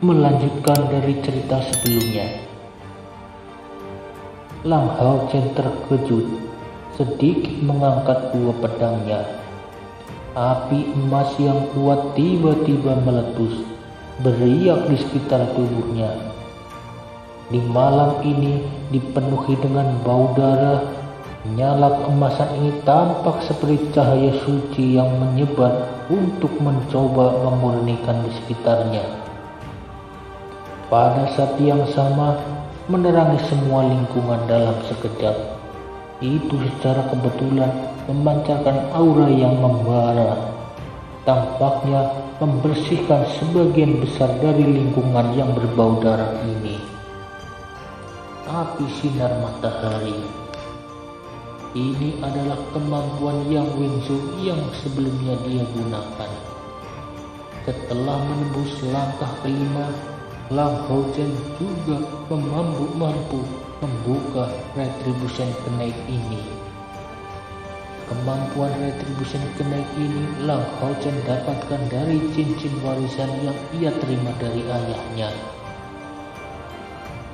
Melanjutkan dari cerita sebelumnya, Lang Hao Chen terkejut, sedikit mengangkat dua pedangnya. Api emas yang kuat tiba-tiba meletus, beriak di sekitar tubuhnya. Di malam ini dipenuhi dengan bau darah, nyala keemasan ini tampak seperti cahaya suci yang menyebar untuk mencoba memurnikan di sekitarnya. Pada saat yang sama, menerangi semua lingkungan dalam sekejap. Itu secara kebetulan memancarkan aura yang membara, tampaknya membersihkan sebagian besar dari lingkungan yang berbau darah ini. Api sinar matahari. Ini adalah kemampuan Yang Wenzu yang sebelumnya dia gunakan. Setelah menembus langkah kelima, Lang Hao Chen juga mampu membuka Retribution Kenaik ini. Kemampuan Retribution Kenaik ini Lang Hao Chen dapatkan dari cincin warisan yang ia terima dari ayahnya.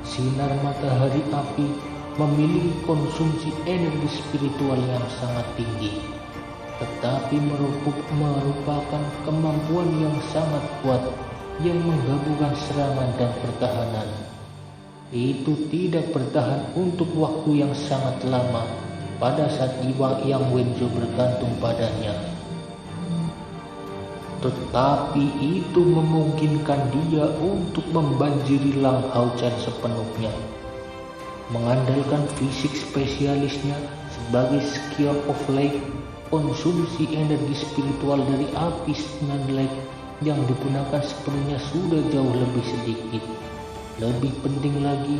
Sinar matahari api memiliki konsumsi energi spiritual yang sangat tinggi, tetapi merupakan kemampuan yang sangat kuat yang menggabungkan serangan dan pertahanan. Itu tidak bertahan untuk waktu yang sangat lama pada saat jiwa Yang Wenzu bergantung padanya. Tetapi itu memungkinkan dia untuk membanjiri Lang Hao Chen sepenuhnya. Mengandalkan fisik spesialisnya sebagai skill of light, konsumsi energi spiritual dari api Snake yang digunakan sepenuhnya sudah jauh lebih sedikit. Lebih penting lagi,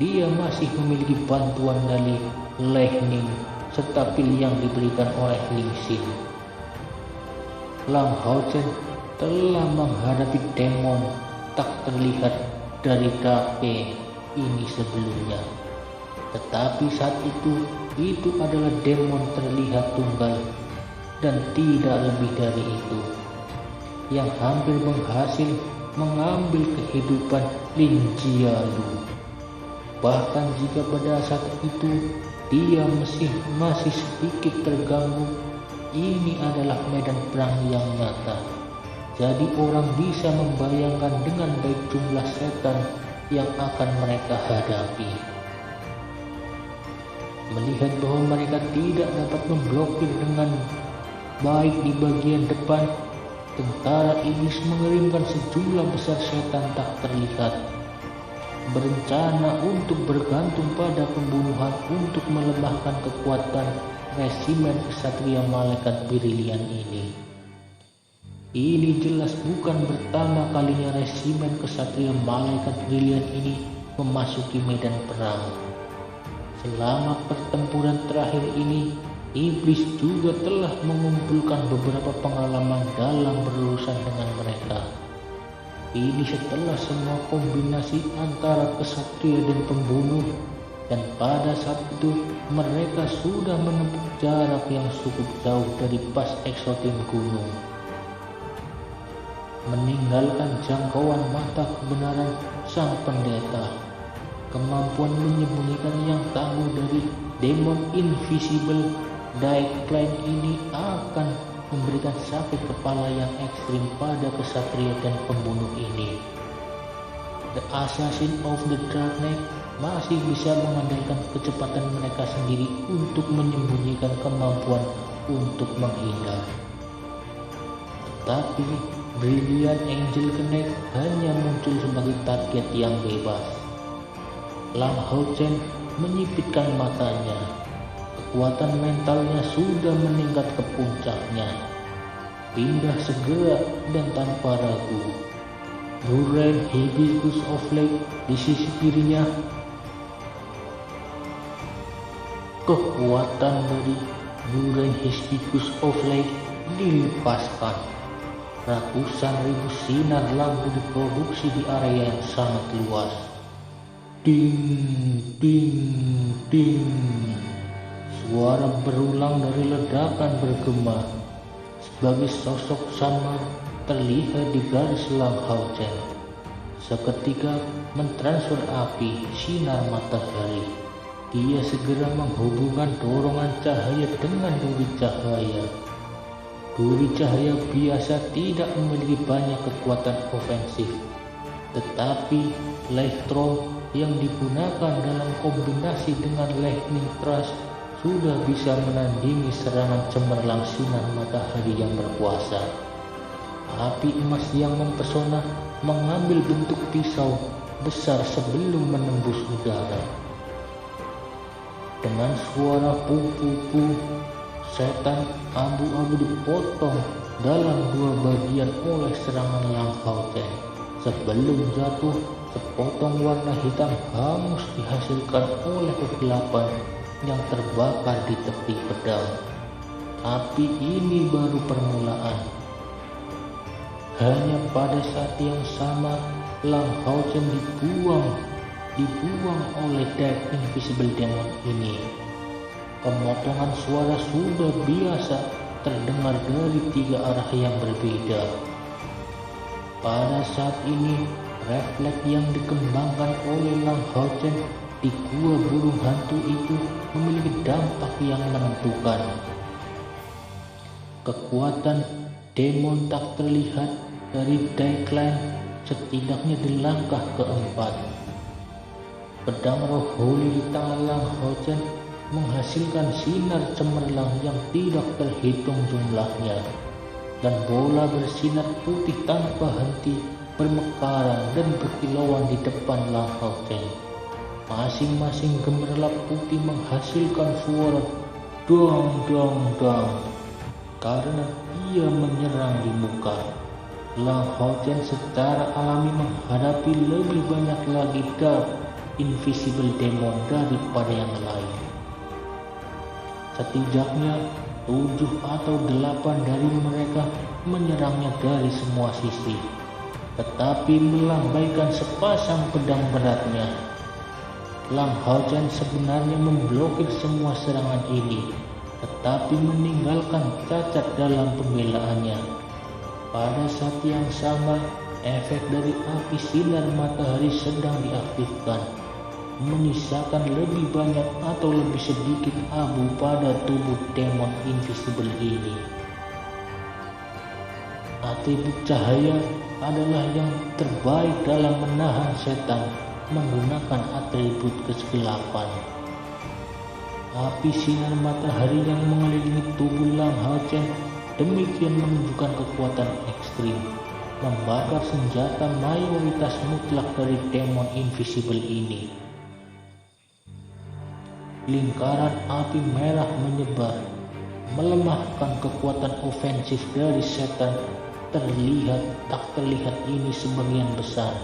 dia masih memiliki bantuan dari Lei Ning serta pil yang diberikan oleh Ling Xin. Lang Hao Chen telah menghadapi demon tak terlihat dari Dake ini sebelumnya. Tetapi saat itu adalah demon terlihat tunggal dan tidak lebih dari itu, yang hampir berhasil mengambil kehidupan Lin Jialu. Bahkan jika pada saat itu dia masih sedikit terganggu, ini adalah medan perang yang nyata. Jadi orang bisa membayangkan dengan baik jumlah setan yang akan mereka hadapi. Melihat bahwa mereka tidak dapat memblokir dengan baik di bagian depan, tentara iblis mengirimkan sejumlah besar setan tak terlihat, berencana untuk bergantung pada pembunuhan untuk melemahkan kekuatan resimen kesatria malaikat brilian ini. Ini jelas bukan pertama kalinya resimen kesatria malaikat brilian ini memasuki medan perang. Selama pertempuran terakhir ini, iblis juga telah mengumpulkan beberapa pengalaman dalam berurusan dengan mereka. Ini setelah semua kombinasi antara kesatria dan pembunuh, dan pada saat itu mereka sudah menempuh jarak yang cukup jauh dari Pas Exotin Gunung. Meninggalkan jangkauan mata kebenaran sang pendeta, kemampuan menyembunyikan yang tangguh dari demon invisible Dai Klein ini akan memberikan sakit kepala yang ekstrim pada kesatria dan pembunuh ini. The Assassin of the Dark Knight masih bisa mengandalkan kecepatan mereka sendiri untuk menyembunyikan kemampuan untuk menghindar. Tetapi Brilliant Angel Knight hanya muncul sebagai target yang bebas. Lang Hao Chen menyipitkan matanya. Kekuatan mentalnya sudah meningkat ke puncaknya. Pindah segera dan tanpa ragu. Buren Hibiscus of Light di sisi kirinya. Kekuatan dari Buren Hibiscus of Light dilepaskan. Ratusan ribu sinar lampu diproduksi di area yang sangat luas. Ding, ding, ding. Suara berulang dari ledakan bergema. Sebagai sosok sama terlihat di garis Lang Hao Chen. seketika mentransfer api sinar matahari. Dia segera menghubungkan dorongan cahaya dengan duri cahaya. Duri cahaya biasa tidak memiliki banyak kekuatan ofensif, tetapi Lightstrom yang digunakan dalam kombinasi dengan Lightning Thrust sudah bisa menandingi serangan cemerlang sinar matahari yang berkuasa. Api emas yang mempesona mengambil bentuk pisau besar sebelum menembus udara. Dengan suara pu-pu-pu, setan abu-abu dipotong dalam dua bagian oleh serangan Lang Hao Chen. Sebelum jatuh, sepotong warna hitam hangus dihasilkan oleh kegelapan yang terbakar di tepi pedang. Api ini baru permulaan. Hanya pada saat yang sama, Lang Hao Chen dibuang oleh Dark Invisible Demon ini. Pemotongan suara sudah biasa terdengar dari tiga arah yang berbeda. Pada saat ini, refleks yang dikembangkan oleh Lang Hao Chen di gua burung hantu itu memiliki dampak yang menentukan. Kekuatan demon tak terlihat dari Decline setidaknya di langkah keempat. Pedang roh Holy di tangan Lang Hao Chen menghasilkan sinar cemerlang yang tidak terhitung jumlahnya, dan bola bersinar putih tanpa henti bermekaran dan berkilauan di depan Lang Hao Chen. Masing-masing gemerlap putih menghasilkan suara dong dong dong karena ia menyerang di muka. Lang Hao Chen secara alami menghadapi lebih banyak lagi Dark Invisible Demon daripada yang lain. Setidaknya 7 atau 8 dari mereka menyerangnya dari semua sisi, tetapi melambaikan sepasang pedang beratnya. Lang Hao Chen sebenarnya memblokir semua serangan ini, tetapi meninggalkan cacat dalam pembelaannya. Pada saat yang sama, efek dari api sinar matahari sedang diaktifkan, menyisakan lebih banyak atau lebih sedikit abu pada tubuh demon invisible ini. Atribut cahaya adalah yang terbaik dalam menahan setan menggunakan atribut kegelapan. Api sinar matahari yang mengelilingi tubuh Lang Hao Chen demikian menunjukkan kekuatan ekstrim, membakar senjata mayoritas mutlak dari demon invisible ini. Lingkaran api merah menyebar, melemahkan kekuatan ofensif dari setan tak terlihat ini sebagian besar.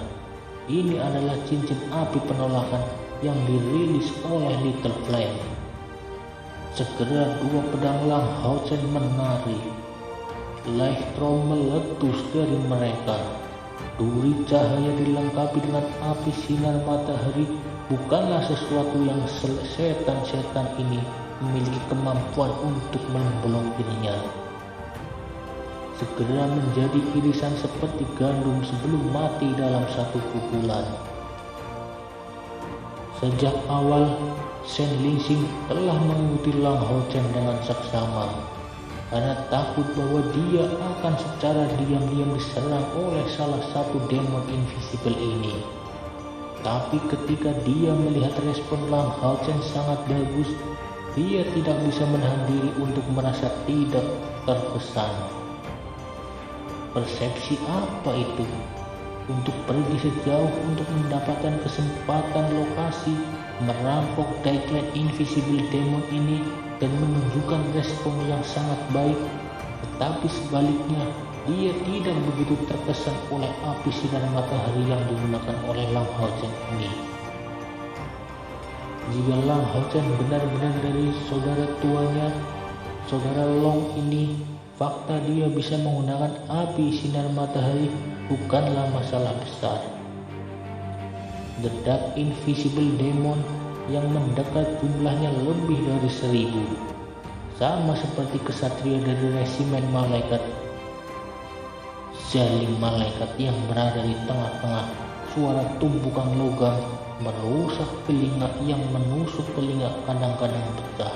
Ini adalah cincin api penolakan yang dirilis oleh Little Flame. Segera dua pedang Lang Hao Chen menari. Lightstrom meletus dari mereka. Duri cahaya dilengkapi dengan api sinar matahari bukanlah sesuatu yang setan-setan ini memiliki kemampuan untuk memblokirnya. Segera menjadi irisan seperti gandum sebelum mati dalam satu pukulan. Sejak awal, Shen Lingxing telah mengikuti Lang Hao Chen dengan seksama, karena takut bahwa dia akan secara diam-diam diserang oleh salah satu demon invisible ini. Tapi ketika dia melihat respon Lang Hao Chen sangat bagus, dia tidak bisa menahan diri untuk merasa tidak terkesan. Persepsi apa itu? Untuk pergi sejauh untuk mendapatkan kesempatan lokasi, merampok Decline Invisible Demon ini dan menunjukkan respon yang sangat baik, tetapi sebaliknya dia tidak begitu terkesan oleh api sinar matahari yang digunakan oleh Lang Hao Chen ini. Jika Lang Hao Chen benar-benar dari saudara tuanya, saudara Long ini, fakta dia bisa menggunakan api sinar matahari bukanlah masalah besar. The Dark Invisible Demon yang mendekat jumlahnya lebih dari 1000, sama seperti kesatria dari resimen malaikat Zalim malaikat yang berada di tengah-tengah suara tumpukan logam merusak telinga yang menusuk telinga kadang-kadang pecah.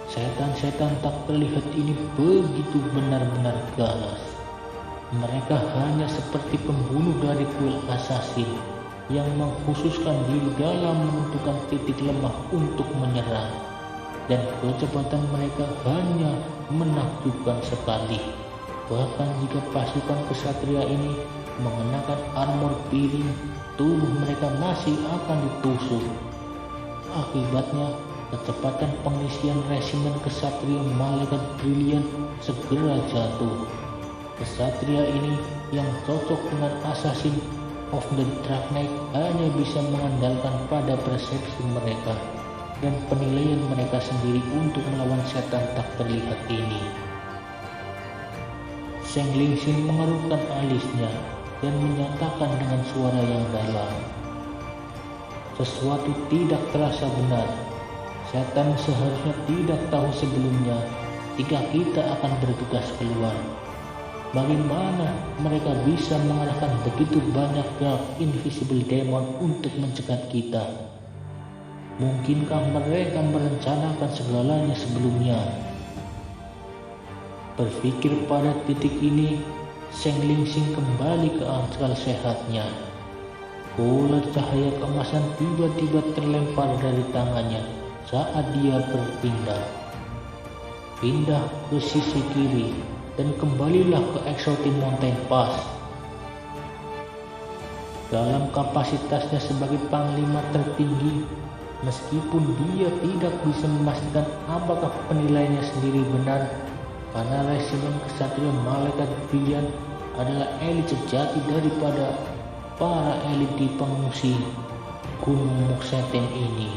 Setan-setan tak terlihat ini begitu benar-benar ganas. Mereka hanya seperti pembunuh dari kuil assassin yang mengkhususkan diri dalam menentukan titik lemah untuk menyerang. Dan kecepatan mereka hanya menakjubkan sekali. Bahkan jika pasukan kesatria ini mengenakan armor piring, tubuh mereka masih akan ditusuk. Akibatnya, kecepatan pengisian resimen kesatria malaikat brilian segera jatuh. Kesatria ini yang cocok dengan Assassin of the Dark Knight hanya bisa mengandalkan pada persepsi mereka dan penilaian mereka sendiri untuk melawan setan tak terlihat ini. Zheng Lingxing mengerutkan alisnya dan menyatakan dengan suara yang dalam, "Sesuatu tidak terasa benar. Setan seharusnya tidak tahu sebelumnya jika kita akan bergegas keluar. Bagaimana mereka bisa mengarahkan begitu banyak Dark Invisible Demon untuk mencegat kita? Mungkinkah mereka merencanakan segalanya sebelumnya?" Berpikir pada titik ini, Zheng Lingxing kembali ke akal sehatnya. Bola cahaya keemasan tiba-tiba terlempar dari tangannya saat dia pindah ke sisi kiri dan kembalilah ke Exalted Mountain Pass. Dalam kapasitasnya sebagai panglima tertinggi, meskipun dia tidak bisa memastikan apakah penilaiannya sendiri benar, karena resimen kesatria malaikat brilian adalah elit sejati daripada para elit di pengungsi Gunung Muksheten ini.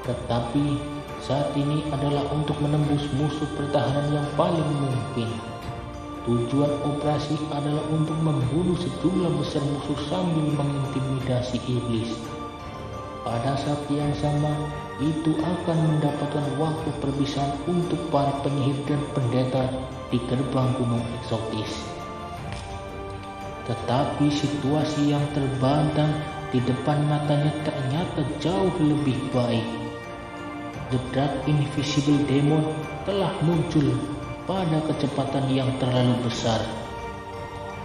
Tetapi saat ini adalah untuk menembus musuh pertahanan yang paling mungkin. Tujuan operasi adalah untuk membunuh sejumlah besar musuh sambil mengintimidasi iblis. Pada saat yang sama, itu akan mendapatkan waktu perpisahan untuk para penyihir dan pendeta di gerbang gunung eksotis. Tetapi situasi yang terbantang di depan matanya ternyata jauh lebih baik. The Dark Invisible Demon telah muncul pada kecepatan yang terlalu besar.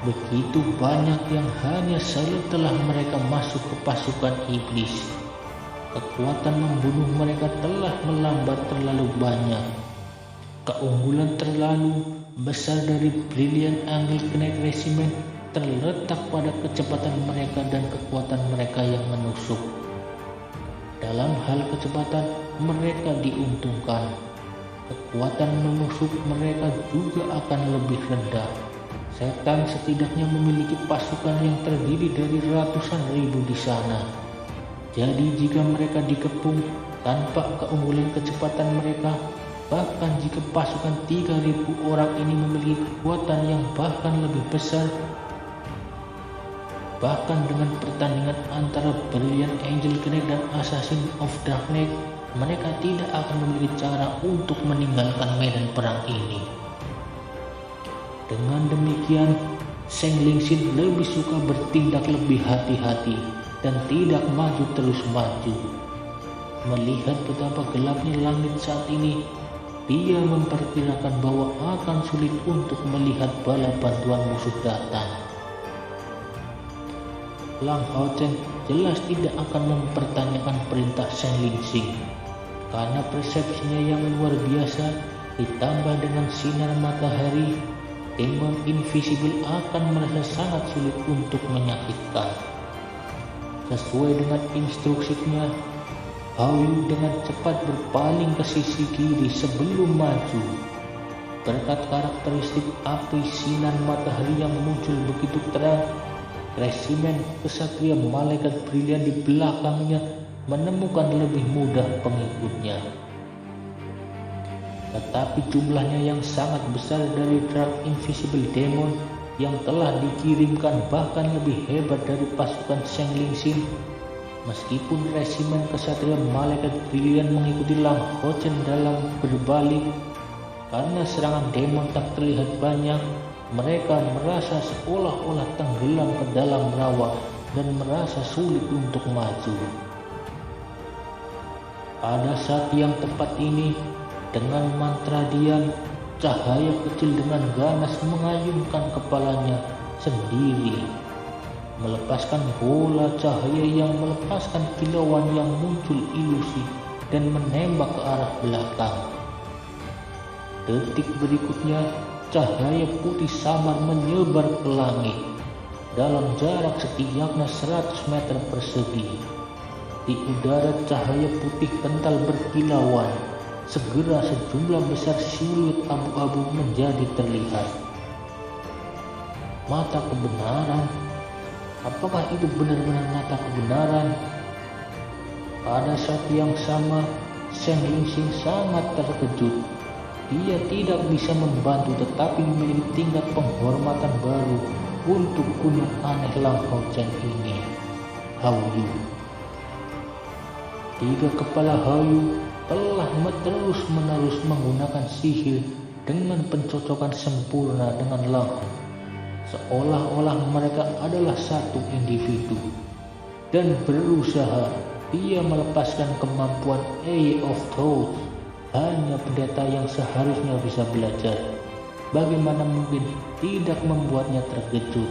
Begitu banyak yang hanya setelah mereka masuk ke pasukan iblis. Kekuatan membunuh mereka telah melambat terlalu banyak. Keunggulan terlalu besar dari Brilliant Angel Knight Regiment terletak pada kecepatan mereka dan kekuatan mereka yang menusuk. Dalam hal kecepatan, mereka diuntungkan. Kekuatan menusuk mereka juga akan lebih rendah. Setan setidaknya memiliki pasukan yang terdiri dari ratusan ribu di sana. Jadi jika mereka dikepung tanpa keunggulan kecepatan mereka, bahkan jika pasukan 3.000 orang ini memiliki kekuatan yang bahkan lebih besar, bahkan dengan pertandingan antara Brilliant Angel Knight dan Assassin of Dark Knight, mereka tidak akan memiliki cara untuk meninggalkan medan perang ini. Dengan demikian, Zheng Lingxing lebih suka bertindak lebih hati-hati dan tidak maju terus maju. Melihat betapa gelapnya langit saat ini, dia memperkirakan bahwa akan sulit untuk melihat bala bantuan musuh datang. Lang Haochen jelas tidak akan mempertanyakan perintah Zheng Lingxing, karena persepsinya yang luar biasa ditambah dengan sinar matahari, Demon Invisible akan merasa sangat sulit untuk menyakitkan. Sesuai dengan instruksinya, Hao Yu dengan cepat berpaling ke sisi kiri sebelum maju. Berkat karakteristik api sinar matahari yang muncul begitu terang, resimen kesatria malaikat brilian di belakangnya menemukan lebih mudah pengikutnya. Tetapi jumlahnya yang sangat besar dari Dark Invisible Demon yang telah dikirimkan bahkan lebih hebat dari pasukan Zheng Lingxing. Meskipun resimen kesatria malaikat brilian mengikuti Lang Haochen dalam berbalik, karena serangan demon tak terlihat banyak, Mereka merasa seolah-olah tenggelam ke dalam rawa dan merasa sulit untuk maju. Pada saat yang tepat ini, dengan mantra diam, cahaya kecil dengan ganas mengayunkan kepalanya sendiri, melepaskan bola cahaya yang melepaskan kilauan yang muncul ilusi dan menembak ke arah belakang. Detik berikutnya, cahaya putih samar menyebar ke langit dalam jarak setidaknya 100 meter persegi. Di udara cahaya putih kental berkilauan. Segera sejumlah besar siluet abu-abu menjadi terlihat. Mata kebenaran. Apakah itu benar-benar mata kebenaran? Pada saat yang sama, Seng Lingxing sangat terkejut. Dia tidak bisa membantu tetapi memiliki tingkat penghormatan baru untuk gunung aneh Lang Hao Chen ini, Haoyu. 3 kepala Haoyu telah terus-menerus menggunakan sihir dengan pencocokan sempurna dengan Lang Hao, seolah-olah mereka adalah satu individu, dan berusaha dia melepaskan kemampuan Eye of Thought. Hanya pendeta yang seharusnya bisa belajar. Bagaimana mungkin tidak membuatnya terkejut?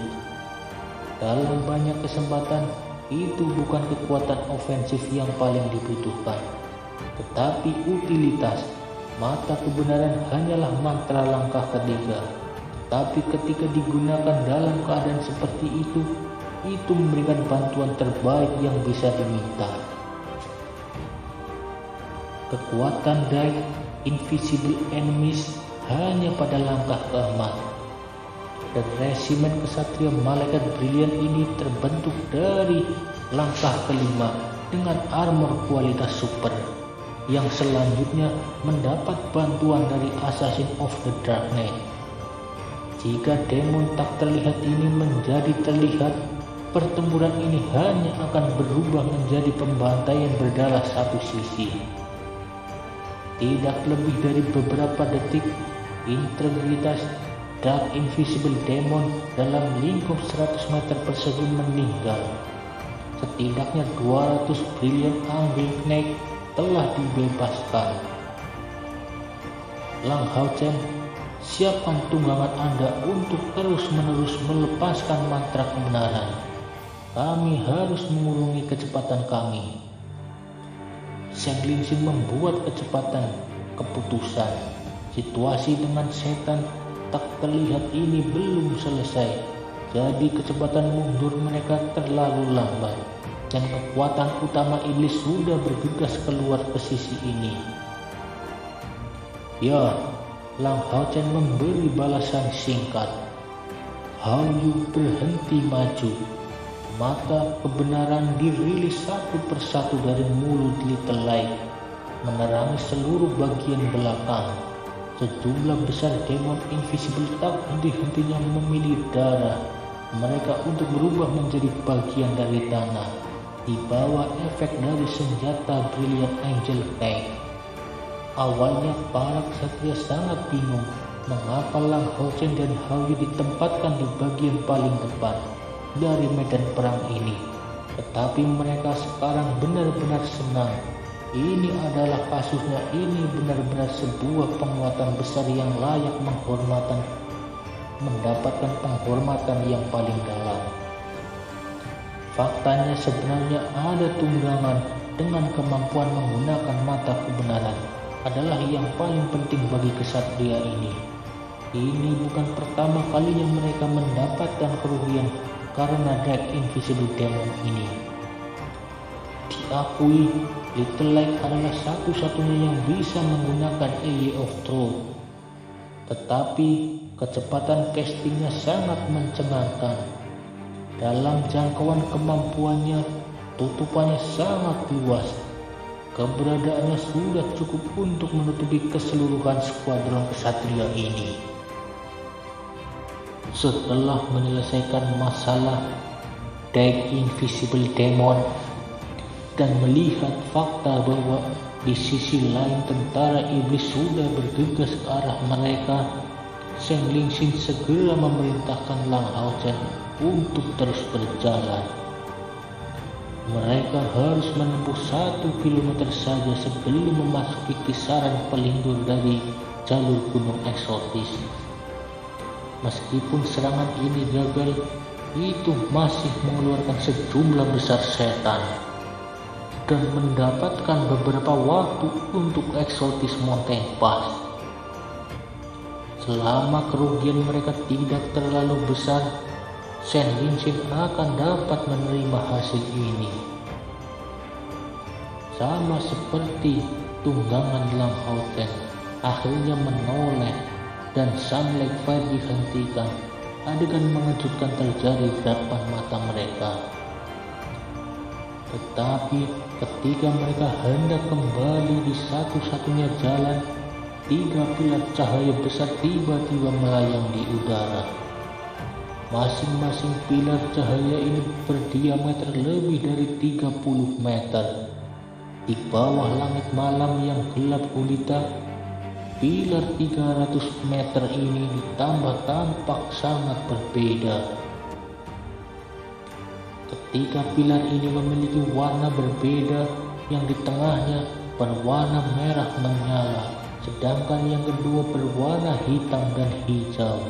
Dalam banyak kesempatan, itu bukan kekuatan ofensif yang paling dibutuhkan, tetapi utilitas. Mata kebenaran hanyalah mantra langkah ketiga, tapi ketika digunakan dalam keadaan seperti itu memberikan bantuan terbaik yang bisa diminta. Kekuatan Dai Invisible Enemies hanya pada langkah keempat, dan resimen kesatria malaikat brilian ini terbentuk dari langkah kelima dengan armor kualitas super, yang selanjutnya mendapat bantuan dari Assassin of the Darknet. Jika demon tak terlihat ini menjadi terlihat, pertempuran ini hanya akan berubah menjadi pembantaian berdarah satu sisi. Tidak lebih dari beberapa detik, integritas Dark Invisible Demon dalam lingkup 100 meter persegi meninggal. Setidaknya 200 Brilliant Angle Knight telah dibebaskan. Lang Hao Chen, siapkan tunggangan Anda untuk terus-menerus melepaskan mantra kebenaran. Kami harus mengurungi kecepatan kami. Seng Lingxing membuat kecepatan keputusan. Situasi dengan setan tak terlihat ini belum selesai, jadi kecepatan mundur mereka terlalu lambat, dan kekuatan utama iblis sudah bergegas keluar ke sisi ini. Ya, Lang Hao Chen memberi balasan singkat. Haoyu berhenti maju. Mata kebenaran dirilis satu persatu dari mulut Little Light, menerangi seluruh bagian belakang. Sejumlah besar demon invisible tak henti-hentinya memilih darah mereka untuk berubah menjadi bagian dari tanah, di bawah efek dari senjata Brilliant Angel Tank. Awalnya para ksatria sangat bingung mengapa Lang Hao Chen dan Haoyu ditempatkan di bagian paling depan dari medan perang ini, tetapi mereka sekarang benar-benar senang. Ini adalah kasusnya, ini benar-benar sebuah penguatan besar yang layak mendapatkan penghormatan yang paling dalam. Faktanya sebenarnya ada tunggangan dengan kemampuan menggunakan mata kebenaran adalah yang paling penting bagi kesatria ini. Ini bukan pertama kalinya mereka mendapatkan kerugian karena Dark Invisible Demon ini. Diakui, Little Light adalah satu-satunya yang bisa menggunakan Eye of Truth, tetapi kecepatan castingnya sangat mencengangkan. Dalam jangkauan kemampuannya, tutupannya sangat luas. Keberadaannya sudah cukup untuk menutupi keseluruhan skuadron kesatria ini. Setelah menyelesaikan masalah Dark Invisible Demon dan melihat fakta bahwa di sisi lain tentara iblis sudah bergegas ke arah mereka, Seng Lingxing segera memerintahkan Lang Haochen untuk terus berjalan. Mereka harus menempuh 1 kilometer saja sebelum memasuki kisaran pelindur dari jalur gunung eksotis. Meskipun serangan ini gagal, itu masih mengeluarkan sejumlah besar setan dan mendapatkan beberapa waktu untuk eksotis Mountain Pass. Selama kerugian mereka tidak terlalu besar, Seng Lingxing akan dapat menerima hasil ini. Sama seperti tunggangan Lang Haochen akhirnya menoleh dan Sunlight Fire dihentikan, adegan mengejutkan terjadi di depan mata mereka. Tetapi ketika mereka hendak kembali di satu-satunya jalan, 3 pilar cahaya besar tiba-tiba melayang di udara. Masing-masing pilar cahaya ini berdiameter lebih dari 30 meter. Di bawah langit malam yang gelap gulita, pilar 300 meter ini ditambah tampak sangat berbeda. Ketika pilar ini memiliki warna berbeda, yang di tengahnya berwarna merah menyala, sedangkan yang kedua berwarna hitam dan hijau.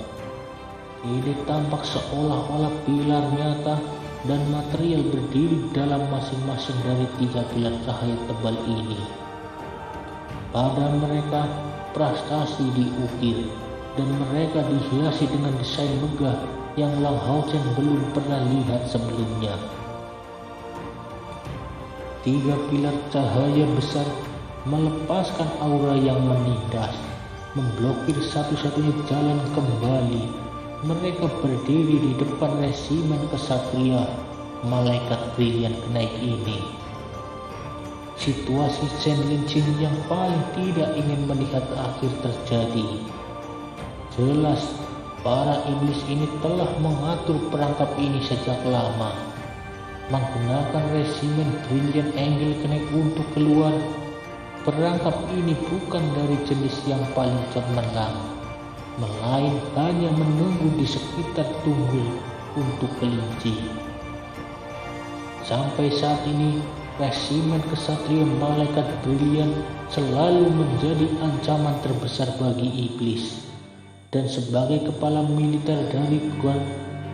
Ini tampak seolah-olah pilar nyata dan material berdiri dalam masing-masing dari 3 pilar cahaya tebal ini. Pada mereka prastasi diukir dan mereka dihiasi dengan desain megah yang Lang Haochen belum pernah lihat sebelumnya. 3 pilar cahaya besar melepaskan aura yang menindas, memblokir satu-satunya jalan kembali. Mereka berdiri di depan resimen kesatria malaikat brilian kenaik ini. Situasi Seng Lingxing yang paling tidak ingin melihat akhir terjadi. Jelas para iblis ini telah mengatur perangkap ini sejak lama. Menggunakan resimen brilian angle kenaik untuk keluar, perangkap ini bukan dari jenis yang paling cemerlang, melain hanya menunggu di sekitar tunggul untuk kelinci. Sampai saat ini, resimen kesatria malaikat brilian selalu menjadi ancaman terbesar bagi iblis. Dan sebagai kepala militer dari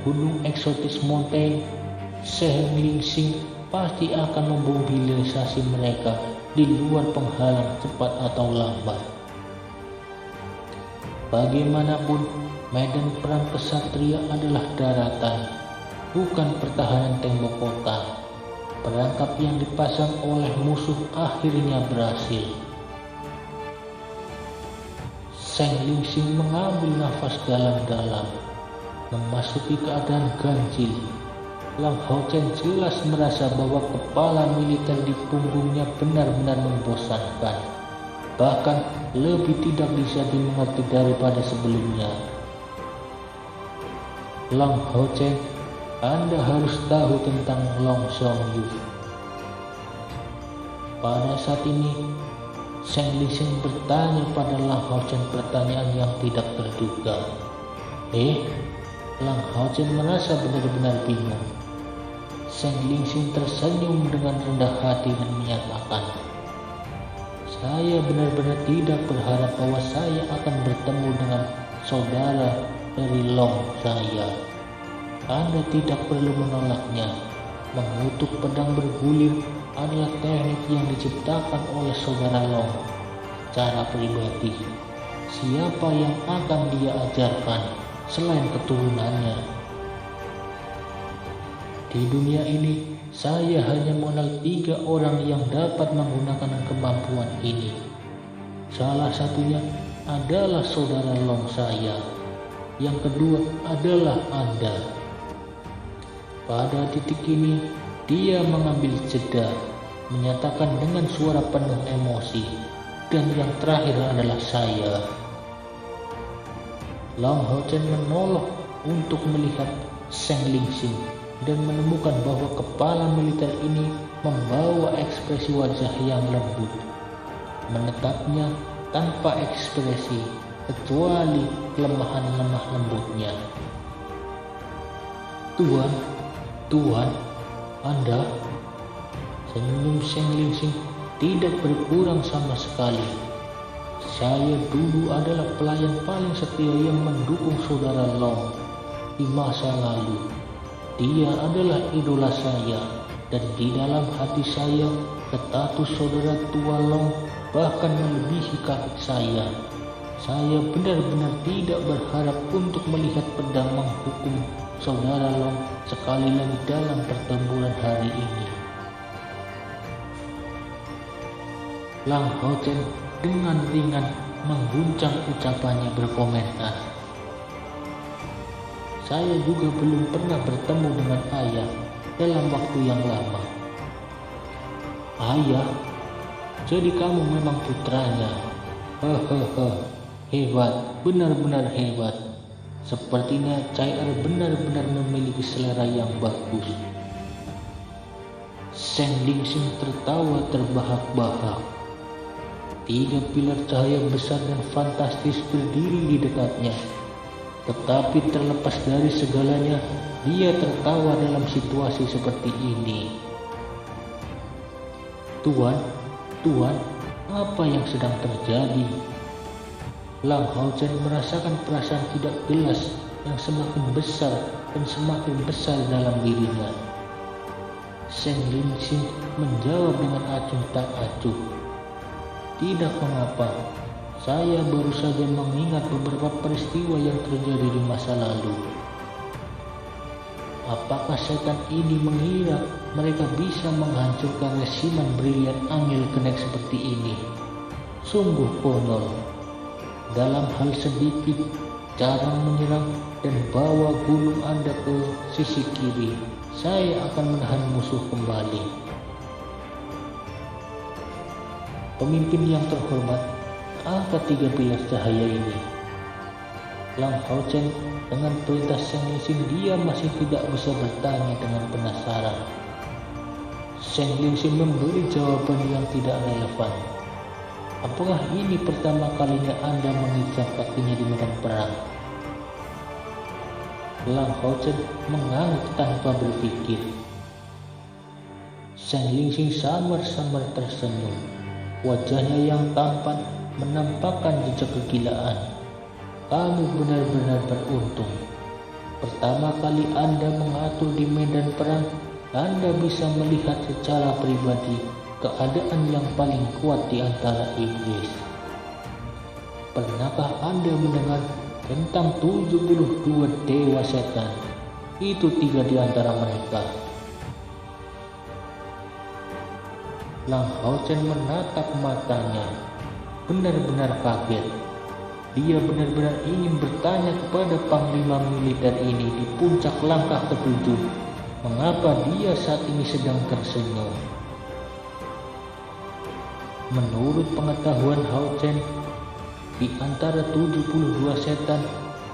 gunung eksotis Mountain, Seng Lingxing pasti akan memobilisasi mereka di luar penghalang cepat atau lambat. Bagaimanapun, medan perang kesatria adalah daratan, bukan pertahanan tembok kota. Perangkap yang dipasang oleh musuh akhirnya berhasil. Seng Lingxing mengambil nafas dalam-dalam, memasuki keadaan ganjil. Lang Haochen jelas merasa bahwa kepala militer di punggungnya benar-benar membosankan, bahkan lebih tidak bisa dimengerti daripada sebelumnya. Lang Haochen, Anda harus tahu tentang Long Zhongyu. Pada saat ini, Seng Lingxing bertanya pada Lang Haochen pertanyaan yang tidak terduga. Lang Haochen merasa benar-benar bingung. Seng Lingxing tersenyum dengan rendah hati dan menyatakan, "Saya benar-benar tidak berharap bahwa saya akan bertemu dengan saudara dari Long saya. Anda tidak perlu menolaknya. Mengutuk pedang bergulir adalah teknik yang diciptakan oleh saudara Long secara pribadi. Siapa yang akan dia ajarkan selain keturunannya? Di dunia ini, saya hanya mengenal 3 orang yang dapat menggunakan kemampuan ini. Salah satunya adalah saudara Long saya. Yang kedua adalah Anda." Pada titik ini, dia mengambil jeda, menyatakan dengan suara penuh emosi, "Dan yang terakhir adalah saya." Lang Haochen menoleh untuk melihat Seng Lingxing dan menemukan bahwa kepala militer ini membawa ekspresi wajah yang lembut. Menatapnya tanpa ekspresi, kecuali kelemahan lemah lembutnya. Tuan, Anda? Senyum Seng Lingsing tidak berkurang sama sekali. Saya dulu adalah pelayan paling setia yang mendukung saudara Long di masa lalu. Dia adalah idola saya, dan di dalam hati saya, status saudara tua Long bahkan melebihi kakek saya. Saya benar-benar tidak berharap untuk melihat pedang menghukum saudara Long sekali lagi dalam pertempuran hari ini. Lang Hao Chen dengan ringan mengguncang ucapannya berkomentar, "Saya juga belum pernah bertemu dengan ayah dalam waktu yang lama." "Ayah? Jadi kamu memang putranya? Hehehe, hebat, benar-benar hebat. Sepertinya Cai Er benar-benar memiliki selera yang bagus." Seng Lingsing tertawa terbahak-bahak. 3 pilar cahaya besar dan fantastis berdiri di dekatnya. Tetapi terlepas dari segalanya, dia tertawa dalam situasi seperti ini. Tuan, apa yang sedang terjadi?" Lang Hao Chen merasakan perasaan tidak jelas yang semakin besar dan semakin besar dalam dirinya. Seng Lingsing menjawab dengan acuh tak acuh, "Tidak mengapa, saya baru saja mengingat beberapa peristiwa yang terjadi di masa lalu." "Apakah setan ini mengira mereka bisa menghancurkan resimen brilian Angel Kenek seperti ini? Sungguh konyol. Dalam hal sedikit, cara menyerang dan bawa gunung Anda ke sisi kiri, saya akan menahan musuh kembali." "Pemimpin yang terhormat, apa 3 pilar cahaya ini?" Lang Hao Chen dengan perintah Seng Lingsing dia masih tidak bisa bertanya dengan penasaran. Seng Lingsing memberi jawaban yang tidak relevan. "Apakah ini pertama kalinya Anda menginjak kakinya di medan perang?" Lang Hao Chen mengangguk tanpa berpikir. Seng Lingsing samar-samar tersenyum. Wajahnya yang tampan menampakkan jejak kegilaan. "Kamu benar-benar beruntung. Pertama kali Anda mengatur di medan perang, Anda bisa melihat secara pribadi keadaan yang paling kuat di antara iblis. Pernahkah Anda mendengar tentang 72 dewa setan? Itu 3 di antara mereka." Lang Hao Chen menatap matanya, benar-benar kaget. Dia benar-benar ingin bertanya kepada panglima militer ini di puncak langkah ke-7, mengapa dia saat ini sedang tersenyum. Menurut pengetahuan Hao Chen, di antara 72 setan,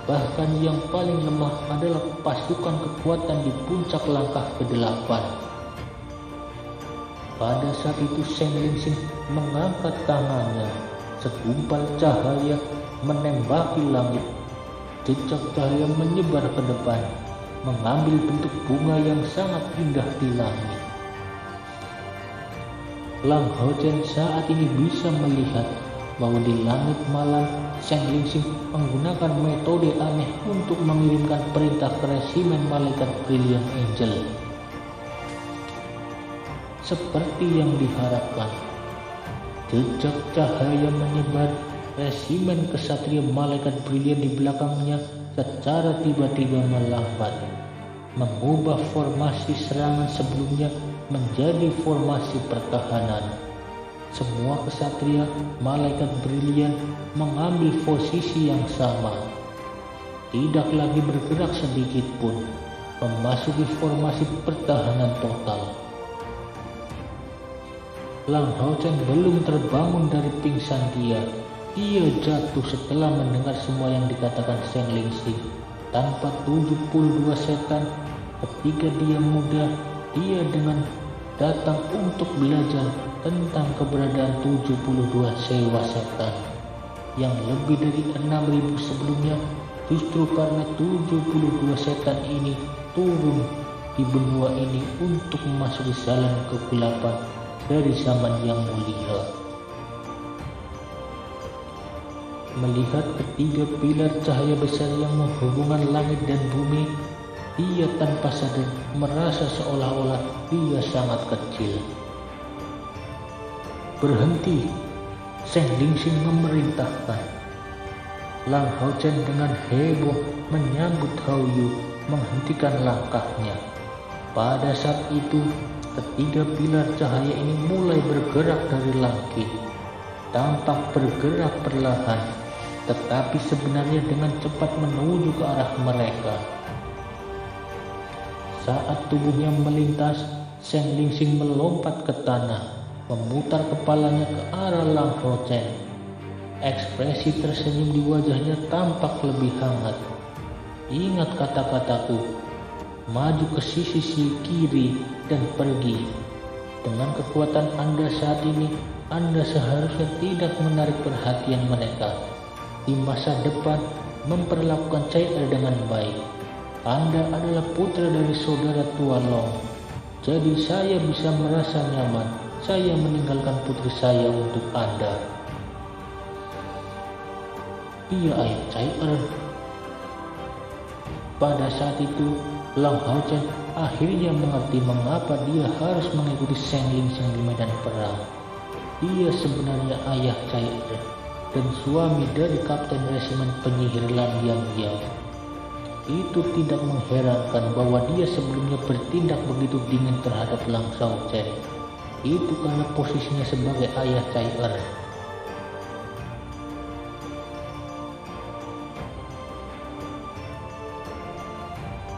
bahkan yang paling lemah adalah pasukan kekuatan di puncak langkah ke-8. Pada saat itu Seng Lingsing mengangkat tangannya, segumpal cahaya menembaki langit. Jejak cahaya menyebar ke depan, mengambil bentuk bunga yang sangat indah di langit. Lang Hao Chen saat ini bisa melihat bahwa di langit malam Seng Lingsing menggunakan metode aneh untuk mengirimkan perintah ke resimen malaikat Brilliant Angel. Seperti yang diharapkan, jejak cahaya menyebar. Resimen kesatria malaikat Brilliant di belakangnya secara tiba-tiba melambat, mengubah formasi serangan sebelumnya menjadi formasi pertahanan. Semua kesatria malaikat Brilliant mengambil posisi yang sama, tidak lagi bergerak sedikit pun, memasuki formasi pertahanan total. Lang Hao Chen belum terbangun dari pingsan dia. Dia jatuh setelah mendengar semua yang dikatakan Seng Lingsing. Tanpa 72 setan, ketika dia muda, dia dengan datang untuk belajar tentang keberadaan 72 sewa setan. yang lebih dari 6.000 sebelumnya, justru karena 72 setan ini turun di benua ini untuk memasuki jalan kegelapan dari zaman yang mulia. Melihat ketiga pilar cahaya besar yang menghubungkan langit dan bumi, dia tanpa sadar merasa seolah-olah dia sangat kecil. "Berhenti!" Zheng Lingxing memerintahkan. Lang Haochen dengan heboh menyambut Hao Yu menghentikan langkahnya. Pada saat itu, ketiga pilar cahaya ini mulai bergerak dari langit. Tampak bergerak perlahan, tetapi sebenarnya dengan cepat menuju ke arah mereka. Saat tubuhnya melintas, Zheng Lingxing melompat ke tanah, memutar kepalanya ke arah Lang Haochen. Ekspresi tersenyum di wajahnya tampak lebih hangat. "Ingat kata-kataku, maju ke sisi kiri dan pergi. Dengan kekuatan Anda saat ini, Anda seharusnya tidak menarik perhatian mereka. Di masa depan, memperlakukan Cai Er dengan baik. Anda adalah putra dari saudara tua Long. Jadi saya bisa merasa nyaman saya meninggalkan putri saya untuk Anda." "Iya, ayah Cai Er." Pada saat itu, Lang Haochen akhirnya mengerti mengapa dia harus mengikuti Zheng Lingxing di medan perang. Dia sebenarnya ayah Cai Er dan suami dari Kapten Resimen Penyihir Lan Yang Yang. Itu tidak mengherankan bahwa dia sebelumnya bertindak begitu dingin terhadap Lang Haochen. Itu karena posisinya sebagai ayah Cai Er.